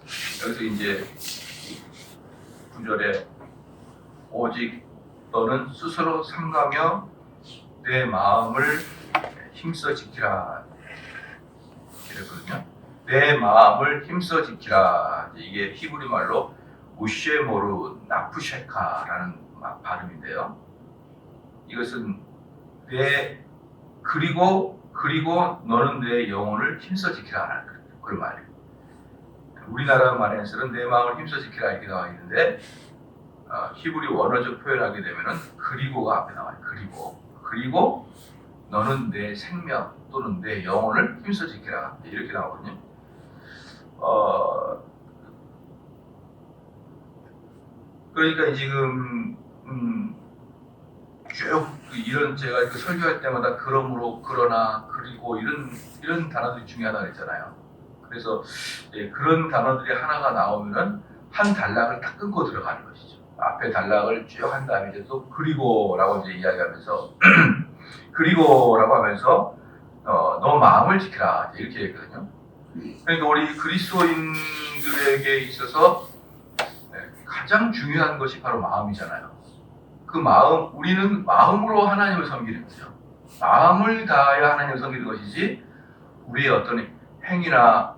여기서 이제 9절에 오직 너는 스스로 삼가며 내 마음을 힘써 지키라 이랬거든요. 내 마음을 힘써 지키라. 이게 히브리 말로 우쉐모르 나푸셰카라는 발음인데요. 이것은 그리고 너는 내 영혼을 힘써 지키라 그런 말이에요. 우리나라 말에서는 내 마음을 힘써 지키라 이렇게 나와 있는데 히브리 원어적 표현하게 되면은 그리고가 앞에 나와요. 그리고 너는 내 생명 또는 내 영혼을 힘써 지키라 이렇게 나오거든요. 그러니까 지금 쭉 이런 제가 설교할 때마다 그러므로 그러나 그리고 이런 단어들이 중요하다 그랬잖아요. 그래서 그런 단어들이 하나가 나오면은 한 단락을 딱 끊고 들어가는 것이죠. 앞에 단락을 쭉 한 다음에 이제 또 그리고라고 이제 이야기하면서 그리고라고 하면서 너 마음을 지키라 이렇게 했거든요. 그러니까 우리 그리스도인들에게 있어서 가장 중요한 것이 바로 마음이잖아요. 그 마음, 우리는 마음으로 하나님을 섬기는 거죠. 마음을 다하여 하나님을 섬기는 것이지 우리의 어떤 행위나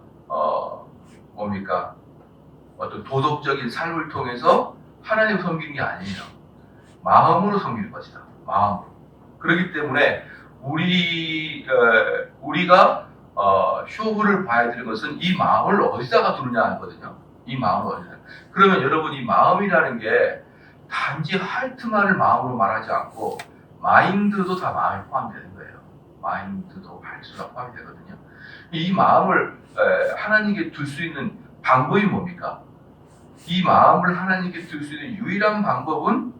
어떤 도덕적인 삶을 통해서 하나님을 섬기는 게 아니에요. 마음으로 섬기는 것이다. 마음으로. 그렇기 때문에 우리가 쇼부를 봐야 되는 것은 이 마음을 어디다가 두느냐 하거든요. 이 마음을 어디다. 그러면 여러분 이 마음이라는 게 단지 하트만을 마음으로 말하지 않고 마인드도 다 마음에 포함되는 거예요. 마인드도 할수가 포함이 되거든요. 이 마음을 하나님께 둘 수 있는 방법이 뭡니까? 이 마음을 하나님께 둘 수 있는 유일한 방법은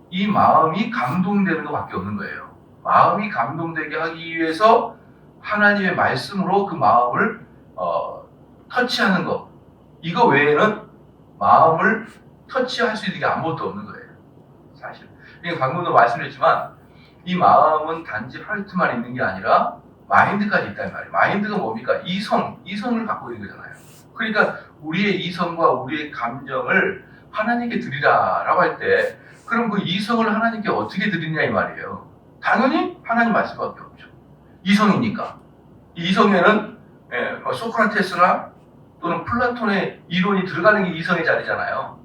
이 마음이 감동되는 것밖에 없는 거예요. 마음이 감동되게 하기 위해서 하나님의 말씀으로 그 마음을 터치하는 것. 이거 외에는 마음을 터치할 수 있는 게 아무것도 없는 거예요. 사실. 그러니까 방금도 말씀드렸지만 이 마음은 단지 하트만 있는 게 아니라 마인드까지 있다는 말이에요. 마인드가 뭡니까? 이성을 갖고 있는 거잖아요. 그러니까 우리의 이성과 우리의 감정을 하나님께 드리라라고 할 때 그럼 그 이성을 하나님께 어떻게 드리냐 이 말이에요. 당연히 하나님 말씀밖에 없죠. 이성이니까. 이 이성에는 소크라테스나 또는 플라톤의 이론이 들어가는 게 이성의 자리잖아요.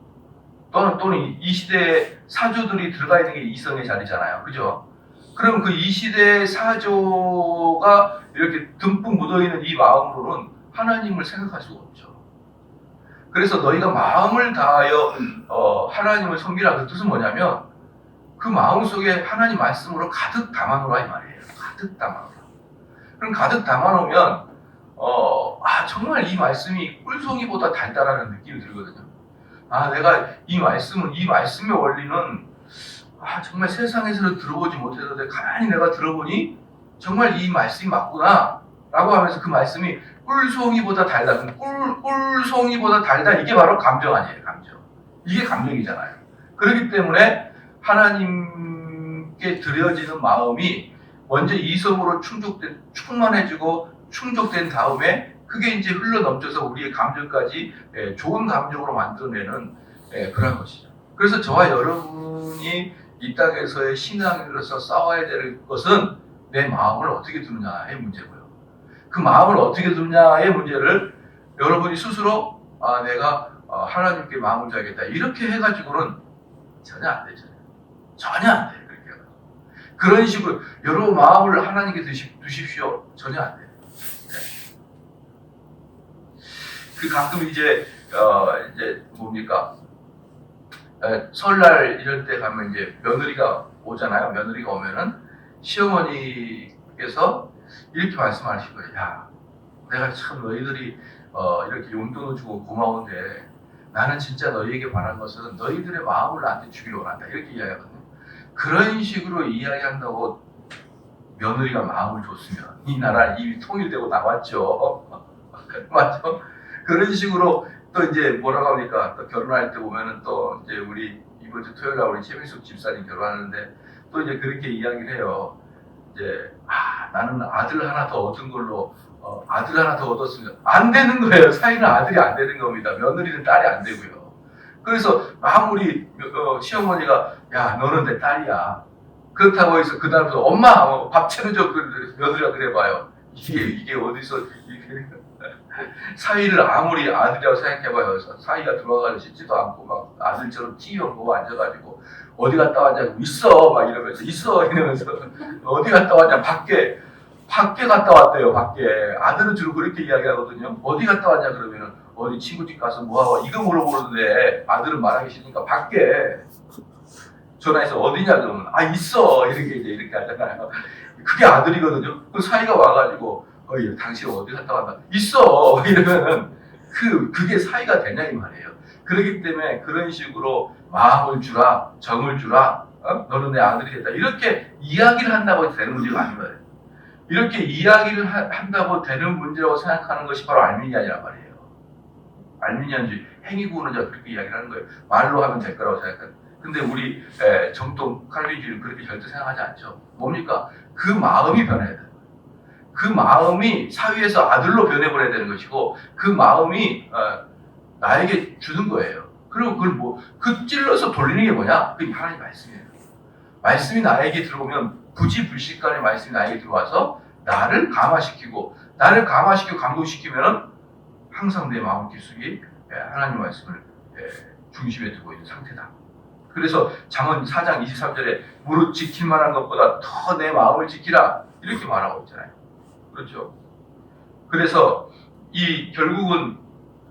또는 이 시대의 사조들이 들어가 있는 게 이성의 자리잖아요. 그죠? 그럼 그 이 시대의 사조가 이렇게 듬뿍 묻어있는 이 마음으로는 하나님을 생각할 수가 없죠. 그래서 너희가 마음을 다하여 하나님을 섬기라 그 뜻은 뭐냐면 그 마음 속에 하나님 말씀으로 가득 담아놓으라 이 말이에요. 가득 담아놓으라. 그럼 가득 담아놓으면 정말 이 말씀이 꿀송이보다 달달하는 느낌이 들거든요. 내가 이 말씀의 원리는 정말 세상에서 들어보지 못했는데 가만히 내가 들어보니 정말 이 말씀이 맞구나 라고 하면서 그 말씀이 꿀송이보다 달다. 꿀송이보다 달다. 이게 바로 감정 아니에요. 감정. 이게 감정이잖아요. 그렇기 때문에 하나님께 드려지는 마음이 먼저 이성으로 충만해지고 충족된 다음에 그게 이제 흘러 넘쳐서 우리의 감정까지 좋은 감정으로 만들어내는 그런 것이죠. 그래서 저와 여러분이 이 땅에서의 신앙으로서 싸워야 될 것은 내 마음을 어떻게 두느냐의 문제고요. 그 마음을 어떻게 두느냐의 문제를 여러분이 스스로 내가 하나님께 마음을 줘야겠다 이렇게 해가지고는 전혀 안 되죠. 전혀 안 돼요. 그렇게 해가지고. 그런 식으로 여러분 마음을 하나님께 두십시오. 전혀 안 돼요. 네. 그 가끔 이제 뭡니까? 설날 이럴 때 가면 이제 며느리가 오잖아요. 며느리가 오면은 시어머니께서 이렇게 말씀하실 거예요. 야, 내가 참 너희들이 이렇게 용돈을 주고 고마운데 나는 진짜 너희에게 바란 것은 너희들의 마음을 나한테 주기를 원한다. 이렇게 이야기하거든요. 그런 식으로 이야기한다고 며느리가 마음을 줬으면 이 나라 이미 통일되고 나왔죠. 맞죠? 그런 식으로 또 이제 뭐라고 합니까? 또 결혼할 때 보면은 또 이제 우리 이번 주 토요일 날 우리 최민숙 집사님 결혼하는데 또 이제 그렇게 이야기를 해요. 이제 나는 아들 하나 더 얻은 걸로 아들 하나 더 얻었습니다. 안 되는 거예요. 사위는 아들이 안 되는 겁니다. 며느리는 딸이 안 되고요. 그래서 아무리 시어머니가 야 너는 내 딸이야. 그렇다고 해서 그 다음부터 엄마 밥 차려줘 그 며느리가 그래봐요. 이게 어디서 이게 사위를 아무리 아들이라고 생각해봐요. 사위가 들어가서 씻지도 않고 막 아들처럼 찌우고 앉아가지고 어디 갔다 왔냐고 있어 막 이러면서 있어 이러면서 어디 갔다 왔냐 밖에 갔다 왔대요. 밖에 아들은 주로 그렇게 이야기하거든요. 어디 갔다 왔냐 그러면은 어디 친구 집 가서 뭐하고 이거 물어보는데 아들은 말하기 싫으니까 밖에 전화해서 어디냐 그러면 아 있어 이렇게 이제 이렇게 하잖아요. 그게 아들이거든요. 그 사이가 와가지고 당신 어디 갔다 왔나 있어 이러면은 그게 사이가 되냐 이 말이에요. 그렇기 때문에 그런 식으로 마음을 주라 정을 주라 너는 내 아들이 됐다 이렇게 이야기를 한다고 되는 문제가 아닌 거예요. 이렇게 이야기를 한다고 되는 문제라고 생각하는 것이 바로 알미니안이란 말이에요. 알미니안주의 행위구원자 그렇게 이야기를 하는 거예요. 말로 하면 될 거라고 생각하는. 근데 우리 정통 칼빈주의는 그렇게 절대 생각하지 않죠. 뭡니까? 그 마음이 변해야 돼요. 그 마음이 사위에서 아들로 변해버려야 되는 것이고 그 마음이 나에게 주는 거예요. 그리고 그걸 그 찔러서 돌리는 게 뭐냐? 그게 하나님 말씀이에요. 말씀이 나에게 들어오면 부지불식간에 말씀이 나에게 들어와서 나를 감화시키고 감동시키면은 항상 내 마음 깊숙이 하나님 말씀을 중심에 두고 있는 상태다. 그래서 잠언 4장 23절에 무릇 지킬 만한 것보다 더 내 마음을 지키라 이렇게 말하고 있잖아요. 그렇죠. 그래서 결국은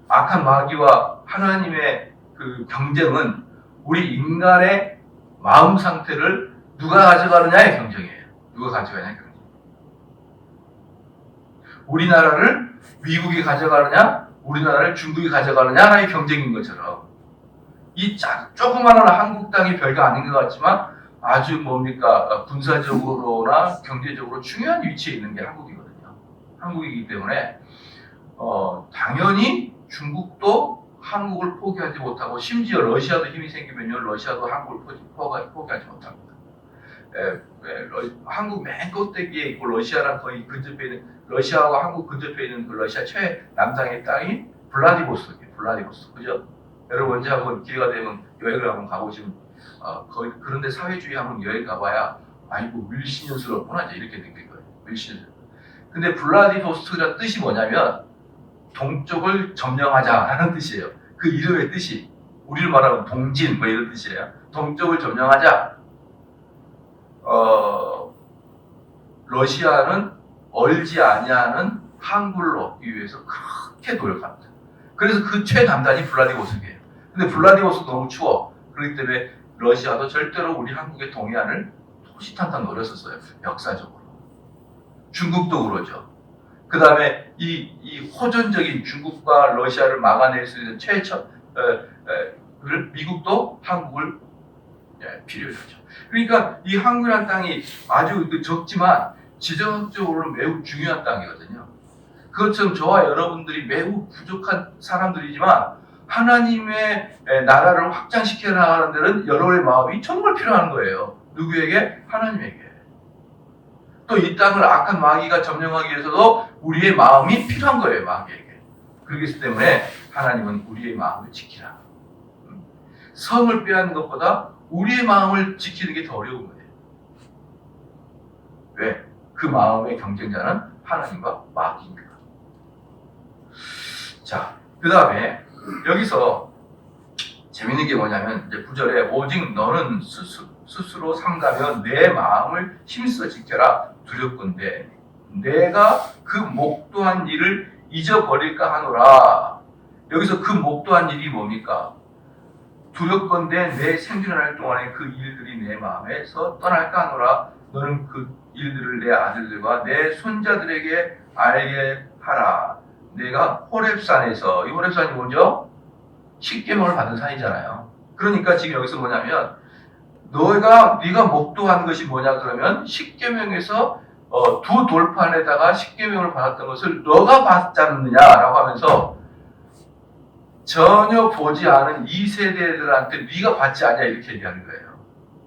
악한 마귀와 하나님의 그 경쟁은 우리 인간의 마음 상태를 누가 가져가느냐의 경쟁이에요. 누가 가져가느냐의 경쟁. 우리나라를 미국이 가져가느냐, 우리나라를 중국이 가져가느냐의 경쟁인 것처럼 이 조그마한 한국 땅이 별거 아닌 것 같지만 아주 군사적으로나 경제적으로 중요한 위치에 있는 게 한국이거든요. 한국이기 때문에 당연히 중국도 한국을 포기하지 못하고 심지어 러시아도 힘이 생기면요 러시아도 한국을 포기하지 못합니다. 한국 맨 꼭대기에 있고 러시아랑 거의 근접해 있는 러시아와 한국 근접해 있는 그 러시아 최남상의 땅이 블라디보스토크예요. 블라디보스토크 그죠? 여러분 언제 한번 기회가 되면 여행을 한번 가보시면 거의 그런데 사회주의 한번 여행 가봐야 아이고 밀신년스럽구나 이제 이렇게 느낄 거예요. 밀신년스. 근데 블라디보스토크라는 뜻이 뭐냐면 동쪽을 점령하자라는 뜻이에요. 그 이름의 뜻이 우리를 말하면 동진 뭐 이런 뜻이에요. 동쪽을 점령하자. 러시아는 얼지 아니하는 항구를 얻기 위해서 그렇게 노력합니다. 그래서 그 최남단이 블라디보스토크예요. 근데 블라디보스토크 너무 추워. 그렇기 때문에 러시아도 절대로 우리 한국의 동해안을 호시탐탐 노렸었어요. 역사적으로. 중국도 그러죠. 그 다음에 이 호전적인 중국과 러시아를 막아낼 수 있는 미국도 한국을 필요로 하죠. 그러니까 이 한국이라는 땅이 아주 적지만 지정학적으로 매우 중요한 땅이거든요. 그것처럼 저와 여러분들이 매우 부족한 사람들이지만 하나님의 나라를 확장시켜 나가는 데는 여러분의 마음이 정말 필요한 거예요. 누구에게? 하나님에게. 또 이 땅을 악한 마귀가 점령하기 위해서도 우리의 마음이 필요한 거예요. 마귀에게. 그렇기 때문에 하나님은 우리의 마음을 지키라. 성을 빼앗는 것보다 우리의 마음을 지키는 게 더 어려운 거예요. 왜? 그 마음의 경쟁자는 하나님과 마귀입니다. 자, 그 다음에 여기서 재밌는 게 뭐냐면 이제 9절에 오직 너는 스스로 삼가며 내 마음을 힘써 지켜라 두렵건대 내가 그 목도한 일을 잊어버릴까 하노라. 여기서 그 목도한 일이 뭡니까? 두렵건대 내 생존할 동안에 그 일들이 내 마음에서 떠날까 하노라. 너는 그 일들을 내 아들들과 내 손자들에게 알게 하라. 내가 호렙산에서, 이 호렙산이 뭐죠? 십계명을 받은 산이잖아요. 그러니까 지금 여기서 뭐냐면 네가 목도한 것이 뭐냐 그러면 십계명에서 두 돌판에다가 십계명을 받았던 것을 너가 받지 않느냐라고 하면서 전혀 보지 않은 이 세대들한테 네가 받지 않냐 이렇게 얘기하는 거예요.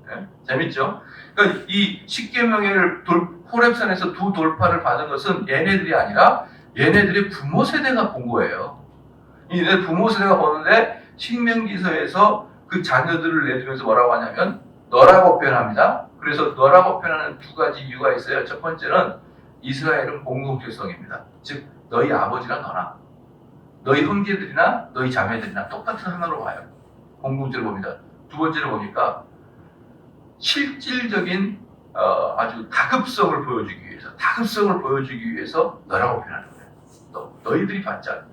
네? 재밌죠? 그러니까 이 십계명을 호렙산에서 두 돌판을 받은 것은 얘네들이 아니라 얘네들이 부모 세대가 본 거예요. 얘네 부모 세대가 보는데 식명지서에서 그 자녀들을 내두면서 뭐라고 하냐면 너라고 표현합니다. 그래서 너라고 표현하는 두 가지 이유가 있어요. 첫 번째는 이스라엘은 공동체성입니다. 즉 너희 아버지나 너나 너희 형제들이나 너희 자매들이나 똑같은 하나로 봐요. 공동체를 봅니다. 두 번째로 보니까 실질적인 아주 다급성을 보여주기 위해서 너라고 표현하는 거예요. 너희들이 받자.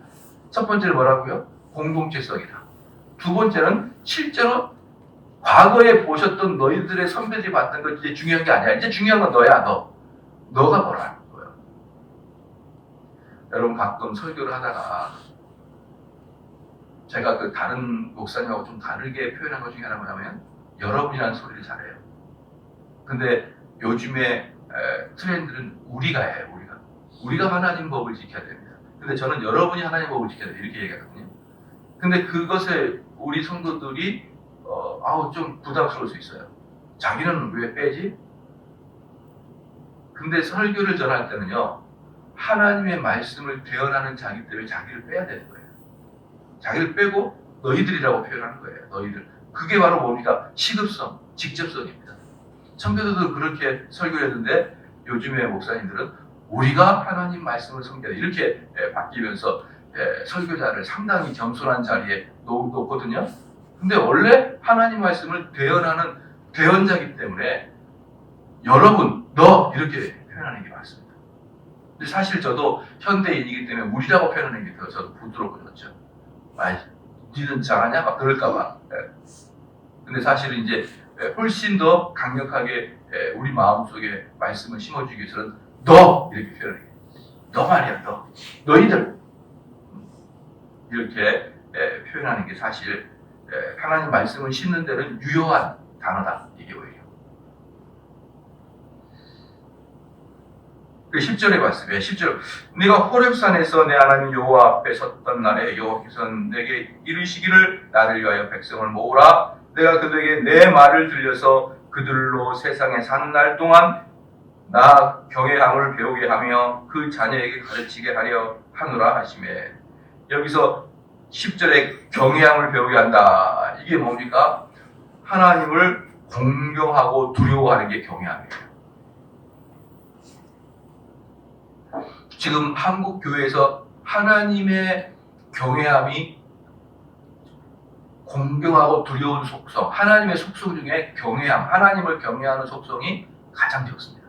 첫 번째는 뭐라고요? 공동체성이다. 두 번째는 실제로 과거에 보셨던 너희들의 선배들이 봤던 것 이제 중요한 게 아니야. 이제 중요한 건 너야, 너. 너가 뭐라는 거예요. 여러분 가끔 설교를 하다가 제가 그 다른 목사님하고 좀 다르게 표현한 것 중에 하나가 뭐냐면 여러분이라는 소리를 잘해요. 근데 요즘에 트렌드는 우리가 해요. 우리가 하나님 법을 지켜야 됩니다. 근데 저는 여러분이 하나님 법을 지켜야 돼요. 이렇게 얘기하거든요. 근데 그것에 우리 성도들이 좀 부담스러울 수 있어요. 자기는 왜 빼지? 근데 설교를 전할 때는요, 하나님의 말씀을 대언하는 자기 때문에 자기를 빼야 되는 거예요. 자기를 빼고 너희들이라고 표현하는 거예요. 너희들. 그게 바로 뭡니까? 시급성, 직접성입니다. 청교도도 그렇게 설교를 했는데 요즘의 목사님들은 우리가 하나님 말씀을 섬겨야 돼. 이렇게 바뀌면서 설교자를 상당히 겸손한 자리에 놓거든요. 근데 원래 하나님 말씀을 대언하는 대언자이기 때문에 여러분, 너 이렇게 표현하는 게 맞습니다. 근데 사실 저도 현대인이기 때문에 우리라고 표현하는 게 더 저도 부드러워졌죠. 니는 잘하냐? 막 그럴까봐. 근데 사실은 이제 훨씬 더 강력하게 우리 마음속에 말씀을 심어주기 위해서는 너! 이렇게 표현해요. 너 말이야, 너. 너희들. 이렇게 표현하는 게 사실 하나님 말씀을 심는 데는 유효한 단어다. 이게 오히려. 10절에 봤어요. 10절. 네가 호렙산에서 내 하나님 여호와 앞에 섰던 날에 여호와께서는 내게 이르시기를 나를 위하여 백성을 모으라. 내가 그들에게 내 말을 들려서 그들로 세상에 사는 날 동안 나 경외함을 배우게 하며 그 자녀에게 가르치게 하려 하노라 하시매. 여기서 10절에 경외함을 배우게 한다. 이게 뭡니까? 하나님을 공경하고 두려워하는 게 경외함이에요. 지금 한국 교회에서 하나님의 경외함이 공경하고 두려운 속성, 하나님의 속성 중에 경외함, 하나님을 경외하는 속성이 가장 적습니다.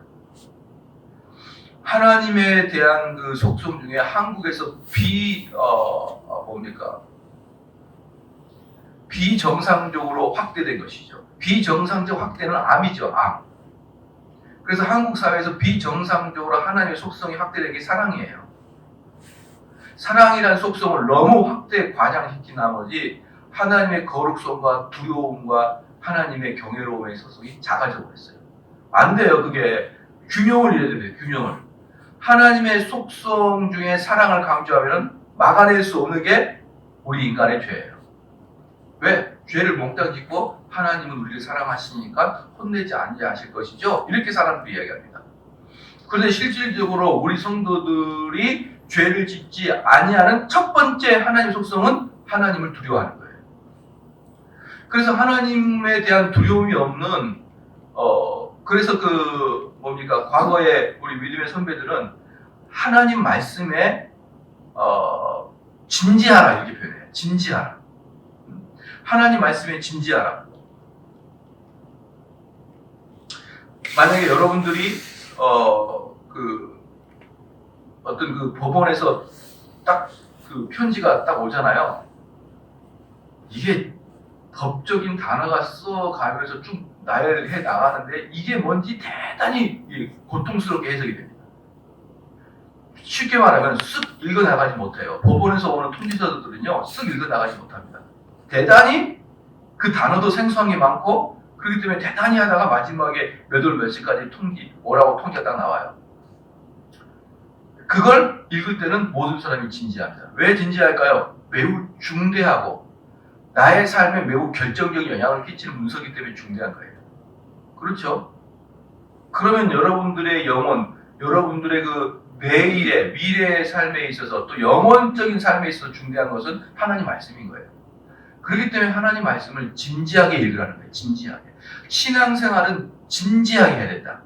하나님에 대한 그 속성 중에 한국에서 비정상적으로 확대된 것이죠. 비정상적 확대는 암이죠, 암. 그래서 한국 사회에서 비정상적으로 하나님의 속성이 확대된 게 사랑이에요. 사랑이라는 속성을 너무 확대 과장시킨 나머지 하나님의 거룩성과 두려움과 하나님의 경외로움의 속성이 작아져 버렸어요. 안 돼요. 그게 균형을 이뤄야 돼요. 균형을. 하나님의 속성 중에 사랑을 강조하면 막아낼 수 없는 게 우리 인간의 죄예요. 왜? 죄를 몽땅 짓고 하나님은 우리를 사랑하시니까 혼내지 아니하실 것이죠. 이렇게 사람들이 이야기합니다. 그런데 실질적으로 우리 성도들이 죄를 짓지 아니하는 첫 번째 하나님의 속성은 하나님을 두려워하는 거예요. 그래서 하나님에 대한 두려움이 없는 그래서 과거에 우리 믿음의 선배들은 하나님 말씀에 진지하라 이렇게 표현해요. 진지하라. 하나님 말씀에 진지하라. 만약에 여러분들이 어떤 그 법원에서 딱 그 편지가 딱 오잖아요. 이게 법적인 단어가 써가면서 쭉 나열해 나가는데 이게 뭔지 대단히 고통스럽게 해석이 됩니다. 쉽게 말하면 쓱 읽어나가지 못해요. 법원에서 오는 통지서들은요, 쓱 읽어나가지 못합니다. 대단히 그 단어도 생소한 게 많고, 그렇기 때문에 대단히 하다가 마지막에 몇 월 며칠까지 오라고 통지가 딱 나와요. 그걸 읽을 때는 모든 사람이 진지합니다. 왜 진지할까요? 매우 중대하고 나의 삶에 매우 결정적인 영향을 끼치는 문서이기 때문에 중대한 거예요. 그렇죠? 그러면 여러분들의 영혼, 여러분들의 그 내일의 미래의 삶에 있어서 또 영원적인 삶에 있어서 중대한 것은 하나님 말씀인 거예요. 그렇기 때문에 하나님 말씀을 진지하게 읽으라는 거예요. 진지하게. 신앙생활은 진지하게 해야 된다.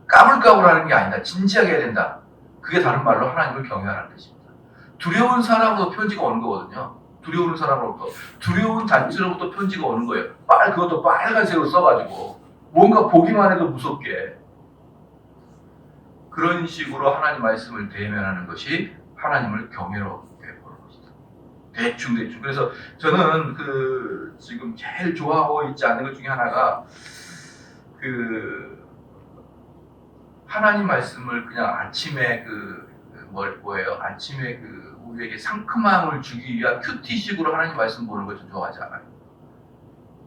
까불까불하는 게 아니다. 진지하게 해야 된다. 그게 다른 말로 하나님을 경외하라는 뜻입니다. 두려운 사람으로부터 편지가 오는 거거든요. 두려운 사람으로부터. 두려운 잔치로부터 편지가 오는 거예요. 그것도 빨간색으로 써가지고 뭔가 보기만 해도 무섭게. 그런 식으로 하나님 말씀을 대면하는 것이 하나님을 경외롭게 보는 것이다. 대충. 그래서 저는 지금 제일 좋아하고 있지 않은 것 중에 하나가 하나님 말씀을 그냥 아침에 아침에 우리에게 상큼함을 주기 위한 큐티식으로 하나님 말씀 보는 걸 좀 좋아하지 않아요.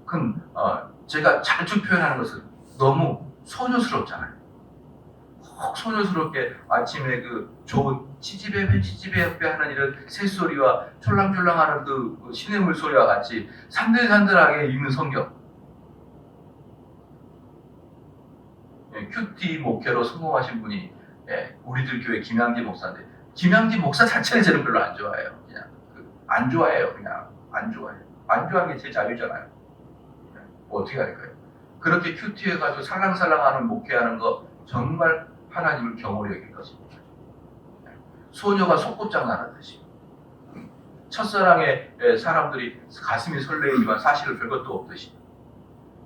그럼 제가 자주 표현하는 것은 너무 소녀스럽잖아요. 혹 소녀스럽게 아침에 좋은 치집에 옆에 하는 이런 새소리와 촐랑촐랑하는 시냇물 소리와 같이 산들산들하게 읽는 성경. 큐티 목회로 성공하신 분이 우리들 교회 김양기 목사인데, 김양기 목사 자체를 저는 별로 안 좋아해요. 그냥 안 좋아해요. 그냥 안 좋아해요. 안 좋아하는 게 제 자유잖아요. 어떻게 할까요? 그렇게 큐티 해가지고 살랑살랑하는 목회하는 거 정말 하나님을 경홀히 여길 것입니다. 소녀가 속꽃장 나라듯이 첫사랑에 사람들이 가슴이 설레이지만 사실은 별것도 없듯이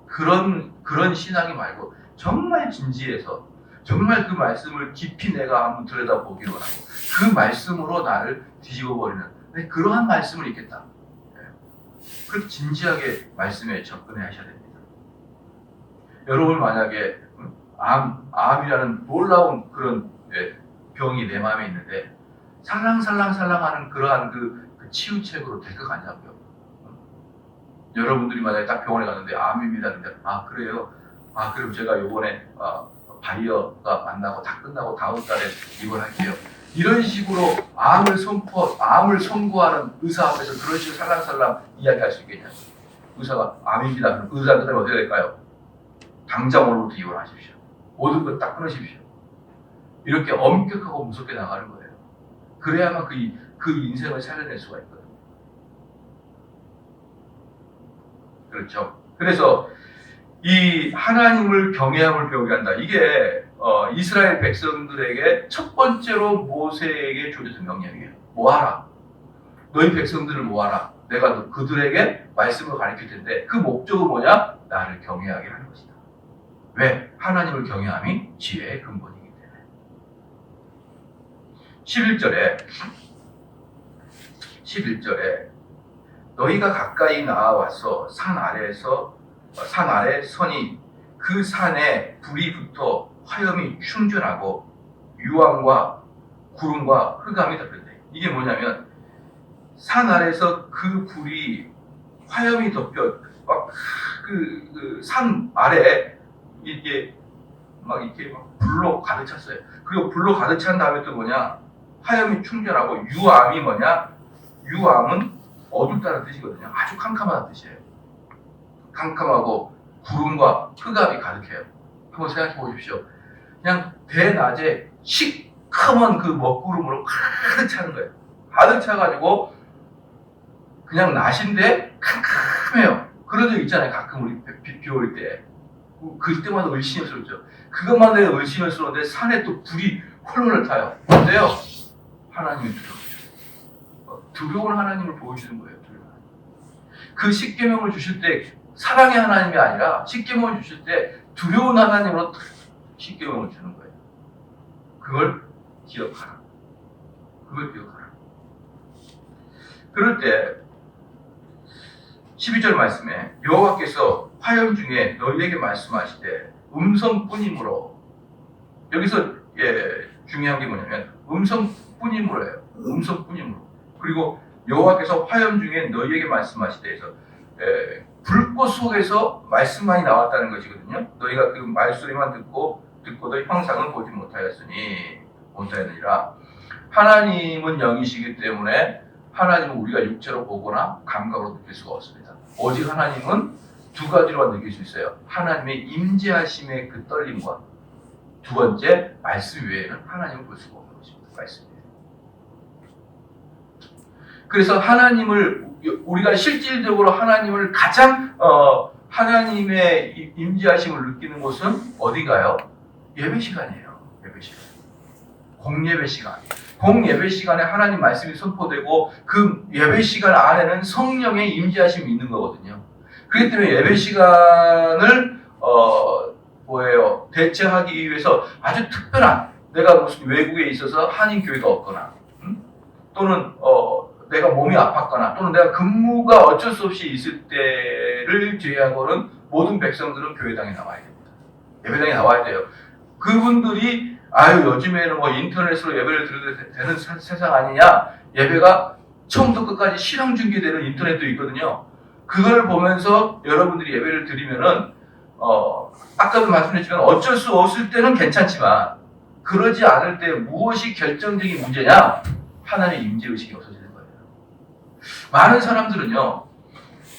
그런 신앙이 말고 정말 진지해서 정말 그 말씀을 깊이 내가 한번 들여다보기로 하고 그 말씀으로 나를 뒤집어버리는 그러한 말씀을 읽겠다. 그렇게 진지하게 말씀에 접근해 하셔야 됩니다. 여러분 만약에 암이라는 놀라운 그런 병이 내 마음에 있는데 살랑살랑살랑하는 그러한 그 치유책으로 될 것 같냐고요. 여러분들이 만약에 딱 병원에 갔는데 암입니다. 근데 그래요? 그럼 제가 요번에 바이어가 만나고 다 끝나고 다음 달에 입원할게요. 이런 식으로 암을 선고하는 의사 앞에서 그런 식으로 살랑살랑 이야기할 수 있겠냐고. 의사가 암입니다. 그럼 의사한테 어떻게 될까요? 당장 오늘부터 입원하십시오. 모든 걸 딱 끊으십시오. 이렇게 엄격하고 무섭게 나가는 거예요. 그래야만 그 인생을 살려낼 수가 있거든요. 그렇죠. 그래서 이 하나님을 경외함을 배우게 한다. 이게 이스라엘 백성들에게 첫 번째로 모세에게 주어진 명령이에요. 모아라. 너희 백성들을 모아라. 내가 그들에게 말씀을 가르칠 텐데 그 목적은 뭐냐? 나를 경외하게 하는 것이다. 왜? 하나님을 경외함이 지혜의 근본이기 때문에. 11절에 너희가 가까이 나와서 산 아래 서니 그 산에 불이 붙어 화염이 충전하고 유황과 구름과 흑암이 덮였다. 이게 뭐냐면 산 아래에서 그 불이 화염이 덮여 그 산 아래에 이렇게 불로 가득 찼어요. 그리고 불로 가득 찬 다음에 또 뭐냐? 화염이 충전하고 유암이 뭐냐? 유암은 어둡다는 뜻이거든요. 아주 캄캄하다는 뜻이에요. 캄캄하고 구름과 흑암이 가득해요. 한번 생각해 보십시오. 그냥 대낮에 시커먼 그 먹구름으로 가득 차는 거예요. 가득 차가지고 그냥 낮인데 캄캄해요. 그런 적 있잖아요. 가끔 우리 비 올 때. 그때마다 을심스럽죠. 그것만 해도 을심스러운데 산에 또 불이 홀홀 타요. 어때요? 하나님이 두려운 하나님을 보여주는 거예요. 그 십계명을 주실 때 사랑의 하나님이 아니라 십계명을 주실 때 두려운 하나님으로 십계명을 주는 거예요. 그걸 기억하라. 그럴 때 12절 말씀에 여호와께서 화염 중에 너희에게 말씀하시되 음성뿐이므로, 여기서 중요한 게 뭐냐면 음성뿐이므로예요. 음성뿐이므로. 그리고 여호와께서 화염 중에 너희에게 말씀하시되 해서 불꽃 속에서 말씀만이 나왔다는 것이거든요. 너희가 그 말소리만 듣고도 형상은 보지 못하였느니라. 하나님은 영이시기 때문에 하나님은 우리가 육체로 보거나 감각으로 느낄 수가 없습니다. 오직 하나님은 두 가지로만 느낄 수 있어요. 하나님의 임재하심의 그 떨림과 두 번째 말씀 외에는 하나님을 볼 수가 없는 것입니다. 말씀이에요. 그래서 하나님을 우리가 실질적으로 하나님을 가장 하나님의 임재하심을 느끼는 곳은 어디가요? 예배 시간이에요. 예배 시간. 공예배 시간. 공예배 시간에 하나님 말씀이 선포되고 그 예배 시간 안에는 성령의 임재하심이 있는 거거든요. 그렇기 때문에 예배 시간을 대체하기 위해서 아주 특별한, 내가 무슨 외국에 있어서 한인교회가 없거나 또는 내가 몸이 아팠거나 또는 내가 근무가 어쩔 수 없이 있을 때를 제외하고는 모든 백성들은 교회당에 나와야 됩니다. 예배당에 나와야 돼요. 그분들이 요즘에는 뭐 인터넷으로 예배를 드려도 되는 세상 아니냐, 예배가 처음부터 끝까지 실황 중계되는 인터넷도 있거든요. 그걸 보면서 여러분들이 예배를 드리면은 아까도 말씀드렸지만 어쩔 수 없을 때는 괜찮지만 그러지 않을 때 무엇이 결정적인 문제냐? 하나님의 임재의식이 없어지는 거예요. 많은 사람들은요,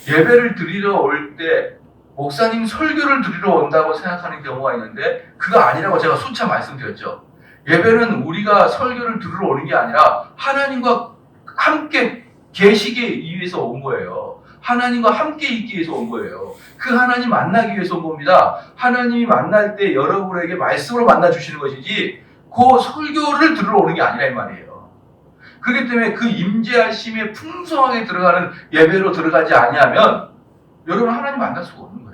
예배를 드리러 올 때 목사님 설교를 드리러 온다고 생각하는 경우가 있는데 그거 아니라고 제가 수차 말씀드렸죠. 예배는 우리가 설교를 들으러 오는 게 아니라 하나님과 함께 계시기 위해서 온 거예요. 하나님과 함께 있기 위해서 온 거예요. 그 하나님 만나기 위해서 온 겁니다. 하나님이 만날 때 여러분에게 말씀으로 만나 주시는 것이지 그 설교를 들으러 오는 게 아니라 이 말이에요. 그렇기 때문에 그 임재하심에 풍성하게 들어가는 예배로 들어가지 아니하면 여러분 하나님 만날 수가 없는 거예요.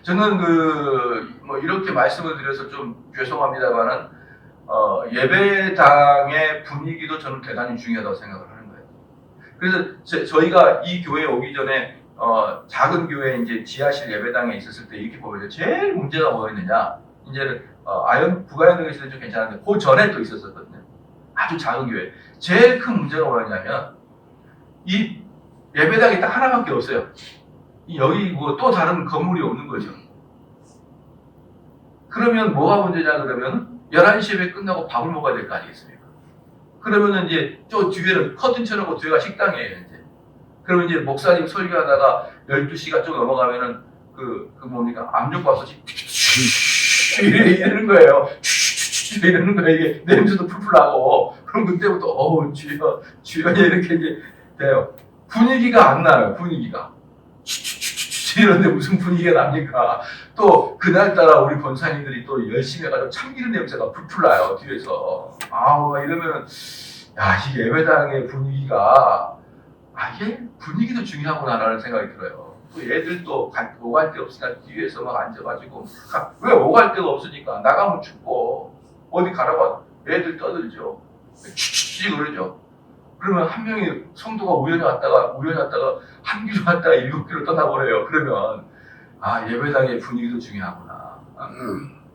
저는 이렇게 말씀을 드려서 좀 죄송합니다만은 예배당의 분위기도 저는 대단히 중요하다고 생각을 하는 거예요. 그래서 저희가 이 교회에 오기 전에 작은 교회 이제 지하실 예배당에 있었을 때 이렇게 보면 제일 문제가 뭐였느냐, 이제는 부가연동에 있을 때 좀 괜찮은데 그 전에 또 있었거든요. 아주 작은 교회. 제일 큰 문제가 뭐였냐면 이 예배당이 딱 하나밖에 없어요. 여기 뭐 또 다른 건물이 없는 거죠. 그러면 뭐가 문제냐 그러면 11시 예배 끝나고 밥을 먹어야 될 거 아니겠습니까? 그러면은 이제 저 뒤에는 커튼 쳐놓고 뒤에가 식당이에요, 이제. 그러면 이제 목사님 설교하다가 12시가 좀 넘어가면은 압력 밥솥이 이러는 거예요. 이러는 거예요. 이게 냄새도 풀풀 나고. 그럼 그때부터 주여 이렇게 이제 돼요. 분위기가 안 나요, 분위기가. 이런데 무슨 분위기가 납니까? 또 그날따라 우리 권사님들이 또 열심히 해가지고 참기름 냄새가 풀풀 나요, 뒤에서. 이러면 이 예배당의 분위기가 이게 분위기도 중요하구나라는 생각이 들어요. 또 애들도 오갈 데 없으니까 뒤에서 막 앉아가지고 왜 오갈 데가 없으니까 나가면 춥고 어디 가라고 애들 떠들죠. 그러죠. 그러면 한 명이 성도가 우연히 왔다가 한 길로 왔다가 7길로 떠나버려요. 그러면 예배당의 분위기도 중요하구나.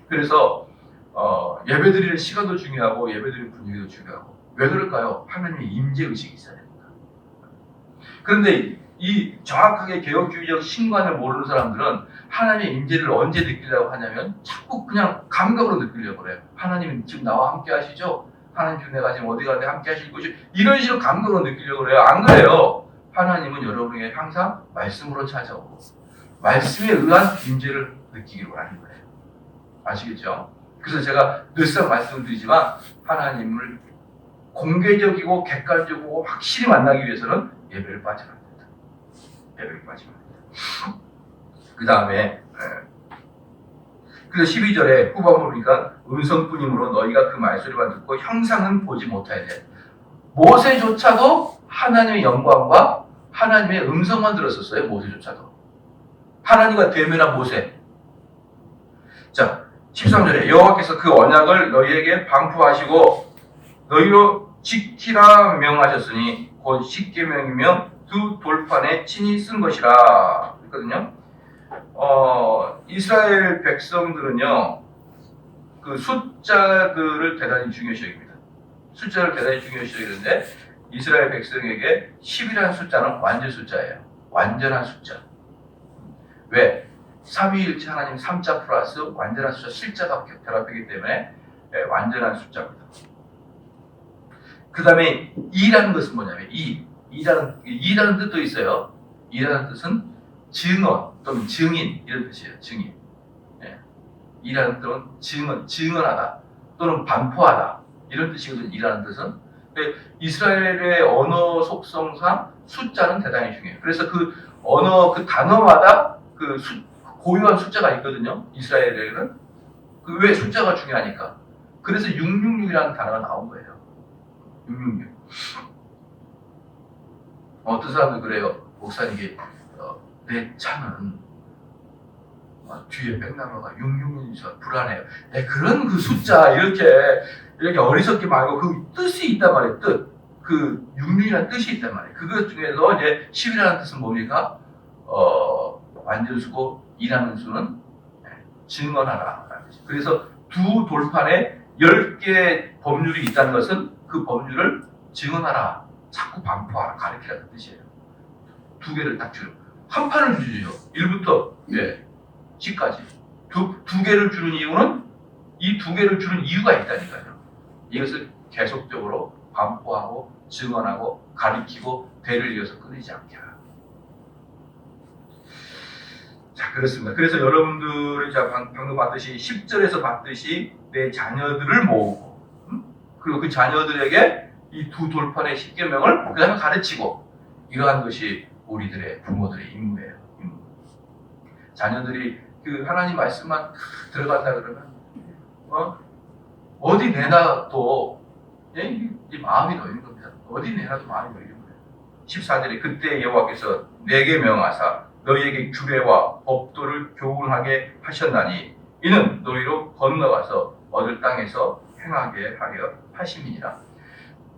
그래서 예배드리는 시간도 중요하고 예배드리는 분위기도 중요하고. 왜 그럴까요? 하나님의 임재의식이 있어야 됩니다. 그런데 이 정확하게 개혁주의적 신관을 모르는 사람들은 하나님의 임재를 언제 느끼려고 하냐면 자꾸 그냥 감각으로 느끼려고 그래요. 하나님 지금 나와 함께 하시죠? 하나님 지금 내가 지금 어디 가는데 함께 하실 것이, 이런 식으로 감각으로 느끼려고 그래요. 안 그래요? 하나님은 여러분에게 항상 말씀으로 찾아오고 말씀에 의한 임재를 느끼기로 하는 거예요. 아시겠죠? 그래서 제가 늘상 말씀드리지만 하나님을 공개적이고 객관적이고 확실히 만나기 위해서는 예배를 빠지면 안 된다. 예배를 빠지면 안 된다. 그 다음에 그래서 12절에 후반부를 보니까 음성뿐이므로 너희가 그 말소리만 듣고 형상은 보지 못하야 돼. 모세조차도 하나님의 영광과 하나님의 음성만 들었었어요. 모세조차도. 하나님과 대면한 모세. 자, 13절에 여호와께서 그 언약을 너희에게 방푸하시고 너희로 지키라 명하셨으니 곧 십계명이며 두 돌판에 친히 쓴 것이라 했거든요. 이스라엘 백성들은요, 그 숫자들을 대단히 중요시 여깁니다. 숫자를 대단히 중요시 여기는데 이스라엘 백성에게 10이라는 숫자는 완전 숫자예요. 완전한 숫자. 왜? 삼위일체 하나님 3자 플러스 완전한 숫자, 실자가 결합되기 때문에 완전한 숫자입니다. 그 다음에 2라는 것은 뭐냐면 2라는 뜻도 있어요. 2라는 뜻은 증언 또는 증인 이런 뜻이에요. 증인. 2라는 뜻은 증언하다 또는 반포하다. 이런 뜻이거든. 이라는 뜻은. 근데 이스라엘의 언어 속성상 숫자는 대단히 중요해요. 그래서 그 언어 그 단어마다 그 고유한 숫자가 있거든요. 이스라엘에는. 그 왜 숫자가 중요하니까. 그래서 666이라는 단어가 나온 거예요. 666. 어떤 사람들 그래요. 목사님 이게 내 차는 뒤에 백나무가 666이서 불안해요. 네, 그런 그 숫자 이렇게 어리석게 말고 그 뜻이 있단 말이에요. 뜻. 그 66이라는 뜻이 있단 말이에요. 그것 중에서 이제 10이라는 뜻은 뭡니까? 완전수고 일하는 수는 증언하라. 그래서 두 돌판에 10개의 법률이 있다는 것은 그 법률을 증언하라. 자꾸 반포하라. 가르치라는 뜻이에요. 두 개를 딱 주는. 한 판을 주죠. 1부터 10까지. 두 개를 주는 이유는 이 두 개를 주는 이유가 있다니까요. 이것을 계속적으로 반포하고 증언하고 가리키고 대를 이어서 끊이지 않게 하라. 자, 그렇습니다. 그래서 여러분들이 방금 봤듯이 10절에서 봤듯이 내 자녀들을 모으고 그리고 그 자녀들에게 이 두 돌판의 십계명을 그 다음에 가르치고 이러한 것이 우리들의 부모들의 임무예요. 임무. 자녀들이 그 하나님 말씀만 들어간다 그러면 어디 내놔도 이 마음이 놓이는 겁니다. 어디 내놔도 마음이 놓이는 거예요. 14절에 그때 여호와께서 내게 명하사 너희에게 규례와 법도를 교훈하게 하셨나니 이는 너희로 건너가서 얻을 땅에서 행하게 하려 하심이니라.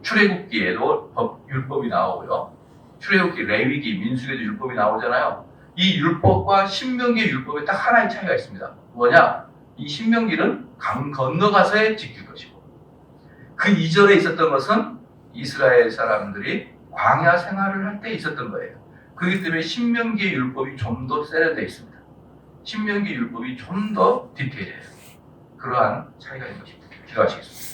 출애굽기에도 율법이 나오고요. 출애굽기, 레위기, 민수기에도 율법이 나오잖아요. 이 율법과 신명기의 율법에 딱 하나의 차이가 있습니다. 뭐냐? 이 신명기는 강 건너가서의 지킬 것이고 그 이전에 있었던 것은 이스라엘 사람들이 광야 생활을 할 때 있었던 거예요. 그렇기 때문에 신명기의 율법이 좀 더 세련되어 있습니다. 신명기 율법이 좀 더 디테일해요. 그러한 차이가 있는 것입니다. 기도하시겠습니다.